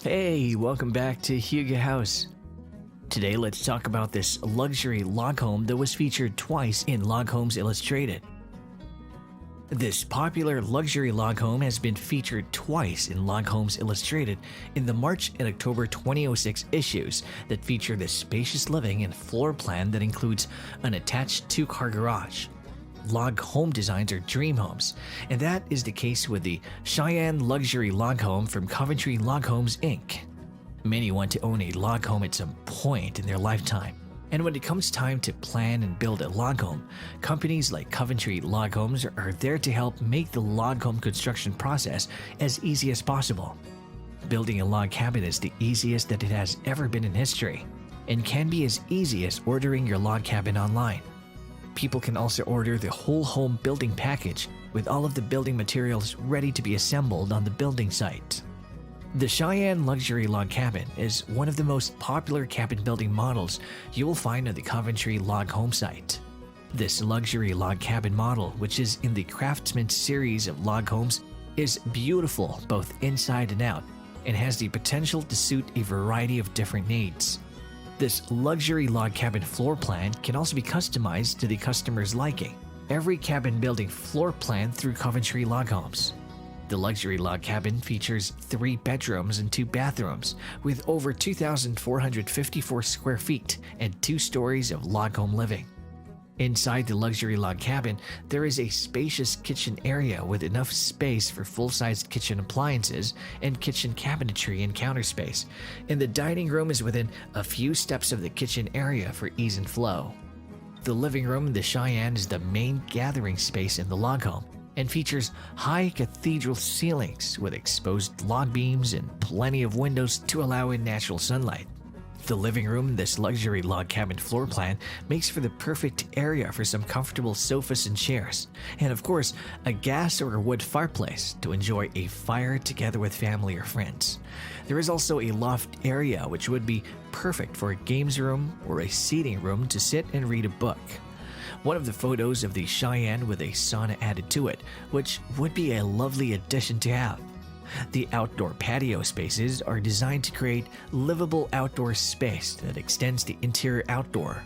Hey, welcome back to Hugo House. Today let's talk about this luxury log home that was featured twice in Log Homes Illustrated. This popular luxury log home has been featured twice in Log Homes Illustrated in the March and October 2006 issues that feature this spacious living and floor plan that includes an attached two-car garage. Log home designs are dream homes, and that is the case with the Cheyenne luxury log home from Coventry Log Homes Inc. Many want to own a log home at some point in their lifetime, and when it comes time to plan and build a log home, companies like Coventry Log Homes are there to help make the log home construction process as easy as possible. Building a log cabin is the easiest that it has ever been in history, and can be as easy as ordering your log cabin online. People can also order the whole home building package with all of the building materials ready to be assembled on the building site. The Cheyenne Luxury Log Cabin is one of the most popular cabin building models you will find on the Coventry Log Home site. This luxury log cabin model, which is in the Craftsman series of log homes, is beautiful both inside and out and has the potential to suit a variety of different needs. This luxury log cabin floor plan can also be customized to the customer's liking. Every cabin building floor plan through Coventry Log Homes. The luxury log cabin features 3 bedrooms and 2 bathrooms with over 2,454 square feet and 2 stories of log home living. Inside the luxury log cabin, there is a spacious kitchen area with enough space for full-sized kitchen appliances and kitchen cabinetry and counter space, and the dining room is within a few steps of the kitchen area for ease and flow. The living room in the Cheyenne is the main gathering space in the log home and features high cathedral ceilings with exposed log beams and plenty of windows to allow in natural sunlight. The living room in this luxury log cabin floor plan makes for the perfect area for some comfortable sofas and chairs, and of course, a gas or a wood fireplace to enjoy a fire together with family or friends. There is also a loft area which would be perfect for a games room or a seating room to sit and read a book. One of the photos of the Cheyenne with a sauna added to it, which would be a lovely addition to have. The outdoor patio spaces are designed to create livable outdoor space that extends the interior outdoor,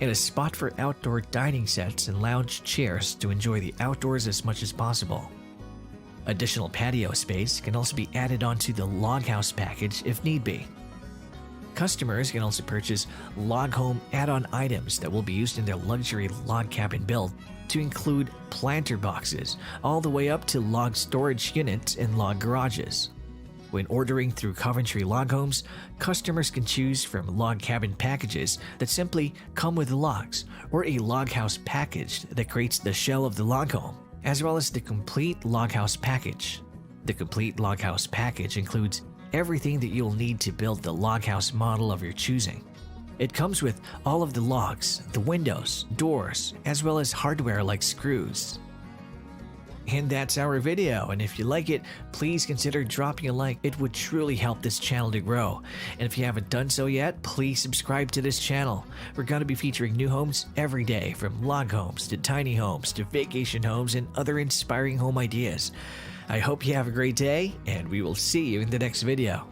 and a spot for outdoor dining sets and lounge chairs to enjoy the outdoors as much as possible. Additional patio space can also be added onto the log house package if need be. Customers can also purchase log home add-on items that will be used in their luxury log cabin build, to include planter boxes all the way up to log storage units and log garages. When ordering through Coventry Log Homes, customers can choose from log cabin packages that simply come with logs, or a log house package that creates the shell of the log home, as well as the complete log house package. The complete log house package includes everything that you'll need to build the log house model of your choosing. It comes with all of the logs, the windows, doors, as well as hardware like screws. And that's our video, and if you like it, please consider dropping a like. It would truly help this channel to grow. And if you haven't done so yet, please subscribe to this channel. We're going to be featuring new homes every day, from log homes to tiny homes to vacation homes and other inspiring home ideas. I hope you have a great day, and we will see you in the next video.